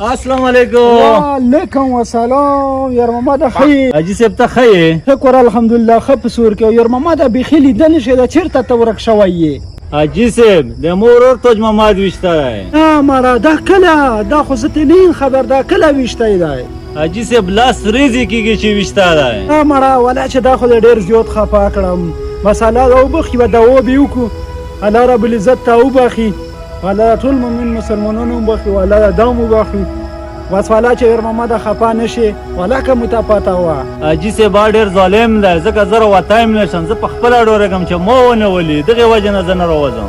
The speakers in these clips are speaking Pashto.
السلام علیکم. وعلیکم السلام. یار محمد خیر. حاجی صاحب ته خیر. شکر الحمدلله خ په سور کې. یار محمد به خلی دنه شه دا چیرته ته ورک شوی. حاجی صاحب د مور اور توج محمد وشته دی. مارا دا کله دا خو ستنین خبر دا کله وشته دی. حاجی صاحب لاس ریزی کیږي چې وشته دی. مارا ولا چې دا خو ډیر زیات خپه کړم. مساله او بخي و دا و بیوکو. الله رب العزت ته وبخي. الله ټول مؤمن مسلمانانو بخي ولا دامو بخي. بس والا چې ور محمد خپه نشي ولا کوم ته پتا وا. حاجی صاحب ډیر ظالم دی. زکه زره وتایم نشم ز په خپل اډورګم چې مو ونه ولي دغه وجه نه زنه راوځم.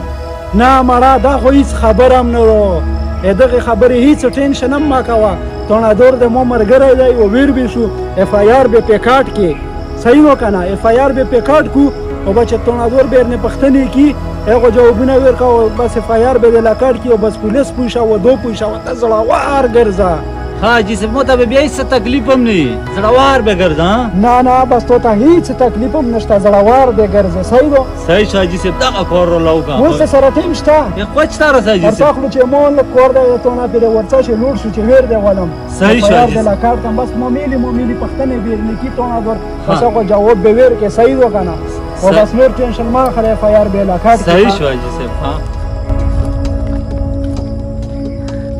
نه مارا دا خو هیڅ خبرم نه ورو. دغه خبرې هیڅ ټینشن هم ما کاوه. تونه دور د مو مرګره دی او ویر به شو اف آی آر به پکاټ کې صحیح وکنه اف آی آر به پکاټ کو او بچ تونه دور بیرنه پختنی کی هغه جوابونه ورکاو بس اف آی آر به لاکاټ کی او بس پولیس پوښا و دو پوښا و ته زړوار ګرځا. حاجی صاحب مو ته بیا هیڅ تکلیف هم نه زړوار به ګرځا. نه بس ته هیڅ تکلیف هم نشته زړوار به ګرځا. صحیح ده صحیح حاجی صاحب دا کور لوګه مو سره ټیم شته یا کوچ تر حاجی صاحب تاسو چې مون کور دا ته نه پیره ورڅ چې لوړ شو چې ور دی ولم صحیح حاجی صاحب لاکاټ کم بس موميلي پختنه بیرنه کی ته دور بس هغه جواب به ور کې صحیح وکنه او بس نور ټینشن ما خله اف آی آر به لاکاټ صحیح حاجی صاحب. ها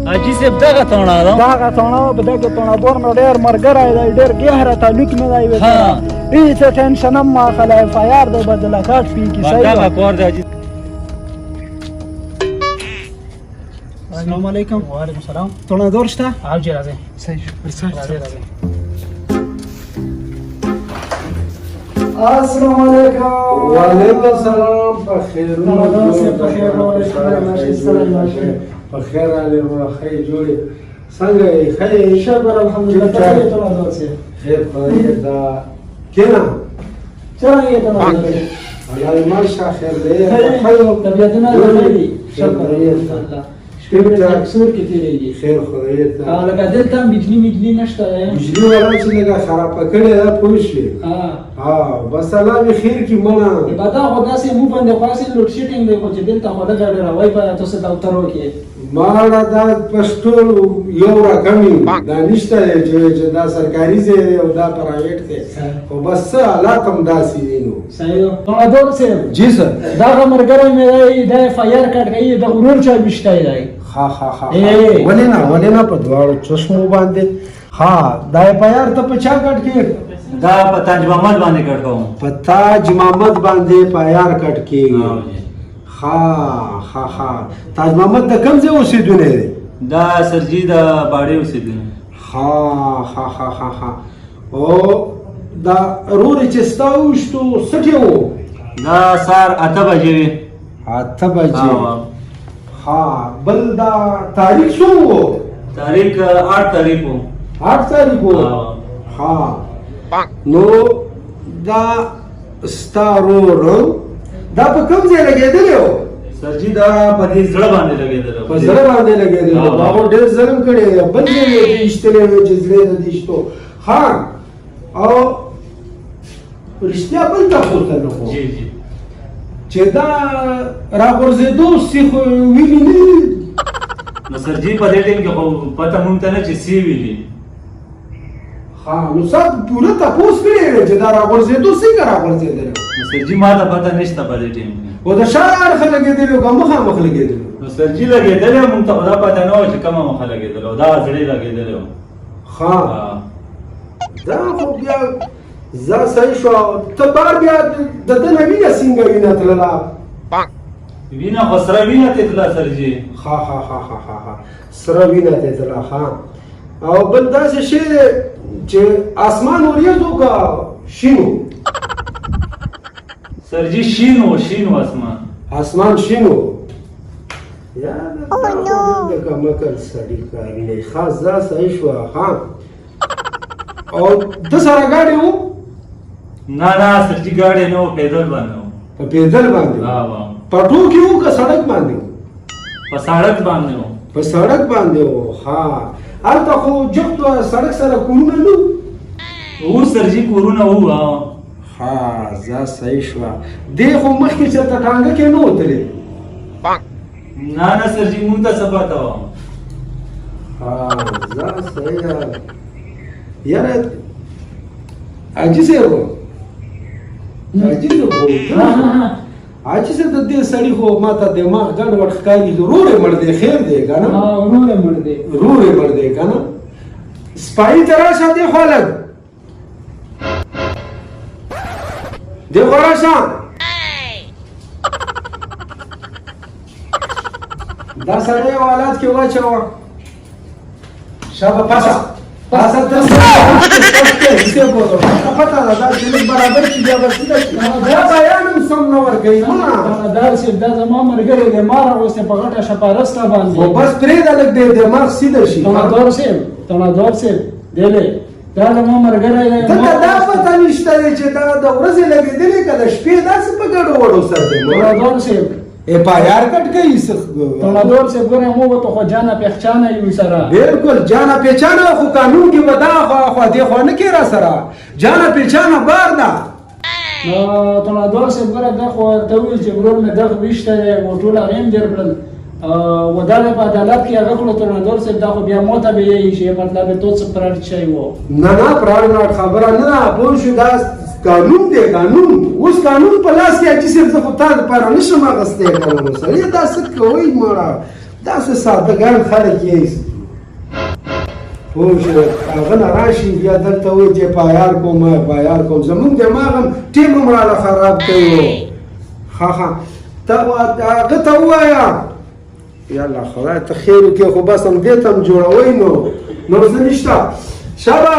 حاجی صاحب دغه تونه به دغه تونه دور نو ډیر مرګره دی ډیر ګهره تعلق نه دی وته هیڅ ټینشن ما خله اف آی آر د بدل کاټ پی کی صحیح دا کور دی. حاجی السلام علیکم. وعلیکم السلام. تونه دور شته او جی راځي صحیح راځي. السلام علیکم. وعلیکم السلام. بخیر بخیر علی خیر جوړ څنګه خیر شکر الحمدلله ته ته راځي خیر خدای دا کینا څنګه ته راځي الله ماشا خیر دې خیر طبيعتنا لري شکر الحمدلله شپږ اکثر کې تیریږي خیر خدای ته لکه دلته بجلی نشته بجلی ولا چې لګه خراب کړي دا پوښي ها بس الله به خیر کی منا پتا خدا سي مو باندې خاصه لوډ شیټینګ دی خو چې دلته خو دا ډېر راوي په تاسو ته وترو کې مالا دا پښتون یو رقمي دا نشته چې دا سرکاري ځای او دا پرایویټ دی او بس علاقم داسې دي نو صحیح نو دور سي جی سر دا مرګره مې دا فایر کټ کوي د غرور چا بشتای دی ها ولې نه په دواړو چشمو باندې ها دا پیار ته په چا کټ کې دا په تاج محمد باندې کټ کوم. په تاج محمد باندې پیار کټ کېږي. ها تاج محمد د کوم ځای اوسېدونکی دی؟ دا سرجی د باړې اوسېدونکی. ها او دا رورې چې ستا وشتو څه و؟ دا سهار 8 بجې وې. 8 بجې. ها بل دا تاریخ څو و؟ تاریخ 8 تاریخ و. 8 تاریخ و. ها نو دا ستا رور دا په کوم ځای لګېدلی و؟ سرجی دا په دې زړه باندې لګېدلی. په زړه باندې لګېدلی و. هغو ډېر ظلم کړی دی. بل ځای یې دې ایستلی و چې زړه یې د دې ایستو. ها او رښتیا بل ته پورته نه خو جی چې دا راغورځېدو سي خو ویلي نه دي. نو سرجی په دې ټیم کې خو پته مونږ ته نه چې سی ویلي. نو سب پوره تپوس کړی چې دا راغورځېدو څنګه راغورځېدلی نو سرجی ما ته پته نشته په دې ټیم کې. او د شا اړخه لګېدلی و که مخامخ لګېدلی و؟ نو سرجی لګېدلی مونږ ته خو دا پته نه وه چې کومه مخه لګېدلی و. دا زړې لګېدلی و. دا خو بیا زه صحیح شو. ته بار بیا د ده نه وینه څنګه وینه تلله؟ وینه خو سره وینه تېتله سرجی. سره وینه تېتله. او بل داسې شی دی چې اسمان وریځو که شینو؟ سرجی شینو اسمان شینو. یا د کمکل سړي کاري دی. خاص دا صحیح شوه. او ده سره ګاډی و؟ نه سرجی ګاډی نه و پیدل باندې و. په پیدل باندې په ټوکې و که سړک باندې و؟ په سړک باندې و. په سړک باندې و. هلته خو جفت سړک سره کورونه نه و سرجی کورونه و. زه صحیح شوه. دی خو مخکې چېرته ټانګه کې نه وتلی؟ نه سرجی مونږ ته څه پته وه. ها زه صحیح ده یاره حاجي صاحب حاجي صاحب حاجي صاحب د دې سړي خو ما ته دماغ ګډوډ ښکاري ورور یې مړ دی خیر دی که نه ورور یې مړ دی ورور یې مړ دی که نه سپایي ته راشه دې خوا لږ دې خوا راشه دا سړی اولاد کې واچوه شابه پاسه پاسه ته څه بولو پته ده دا چې برابر چې بیا به سیده شي بیا بیان هم سم نه ورکوي دا صاحب دا زما ملګری دی ما راغوستی په غټه شپارسته باندې خو بس پرېږده لږ دې دماغ سیده شي تڼادور صاحب دیلې دا زما ملګری دی دلته دا پته نشته دی چې دا د ورځې لګېدلې که د شپې داسې په ګډو وړو سره دی تڼادور صاحب پایار کټ کوي تڼادور صاحب ګوره موږ ته خو جانه پهچانه یو سره بالکل جانه پهچانه خو قانون کې به دا خوا دې خوا نه کې را سره جانه پهچانه بار ده تڼادور صاحب ګوره دا خو ورته وویل چې ورور مې دغه ویشته دی و ټول هغې هم ډېر کړل و دا په عدالت کې هغه کړو تڼادور صاحب دا خو بیا موته به یې شي مطلب یې تو څه پراټ شی و نه پراټ خبره نه ده پوه شو دا قانون دی قانون اوس قانون په لاس کې حاجي صاحب زه خو تا دپاره نشم اخیستی که نه نو سړی دا څه کوئ مړه داسې سادهګان خلک یې پوه شو هغه نه راشي بیا دلته وایي چې پایار کوم زمونږ دماغ هم ټیم هم راله خراب کوي ښه هغه ته ووایه یالله خدای ته خیر وکړي خو بس هم دې ته هم جوړوئ نو څه نشته شابه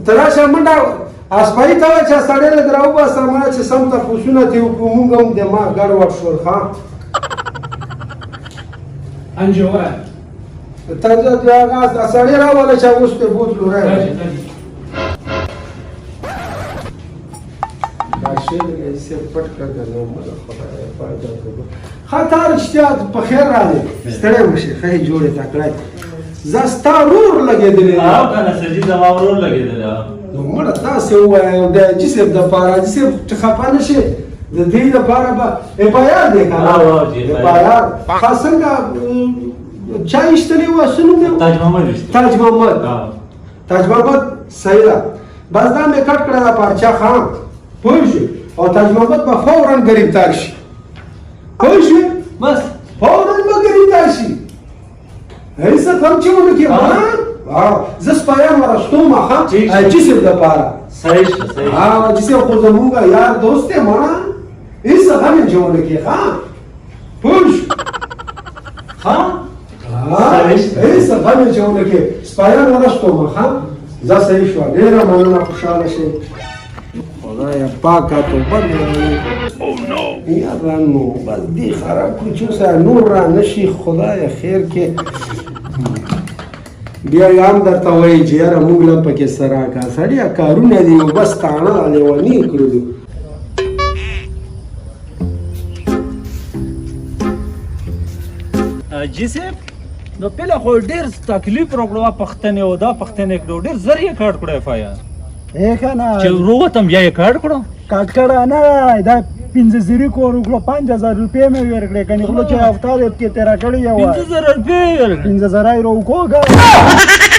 ته راشه منډه اسپایي ته وایه چې سړی لږ راوباسه ما چې سم تپوسونه ترې وکړو مونږ هم دماغ ګډوډ شول ښه انجو وایه ته هغه سړی راوله چې اوس پرې بوتلو رایې دا شی ایسې پټ کړه که نه مله خدای فایده وکړو ښه تا رښتیا په خیر راغلې ستړی مه شې ښه یې جوړې تکړه زه ستا ورور لګېدلی او که نه سرجي زما ورور لګېدلی نو مړه تاسې ووایه د حاجي صاحب دپاره حاجي صاحب چې خفه نه شي د دې دپاره به افایار دی که نه افایار ښه څنګه چا ایستلی وه څه نوم دی تاج محمد صحیح ده بس دا مې کټ کړه دا پارچه ښه پوه شوې او تاج محمد به فورا ګرفتار شي پوه شوې بس فورا به ګرفتار شي هیڅ کم چې ونه کړي زه سپایان ورستوم ښه حاجي صاحب دپاره صحیح شه صحیح حاجي صاحب خو زمونږ یار دوست دی مړه هیڅ غم یې چې ونه کړي ښه پوه شو ښه هیڅ غم یې چې ونه کړي سپایان ورستوم ښه زه صحیح شوه ډېره مننه خوشحاله شئ خدایه پاکه توبه مې یاره نو بس دې خراب کړو چې اوس نور را نه شي خدایه خیر کې بیا یې هم درته وایي چې یاره موږ له پکې څه راکړه سړیه کارونه دي یو بس تاڼه لیوني کړلو حاجي صاحب نو پهله خو ډېر تکلیف راکړو پښتنې او دا پښتنې کړو ډېر زر یې کاټ کړو اف آی آر که نه چې وروتم بیا یې کاټ کړو کاټ کړه نه دا 15 کور وکړو 5000 روپۍ مې ورکړې کني خو چې هفته دې کې تیرا کړې یو 15000 روپۍ 15000 روپۍ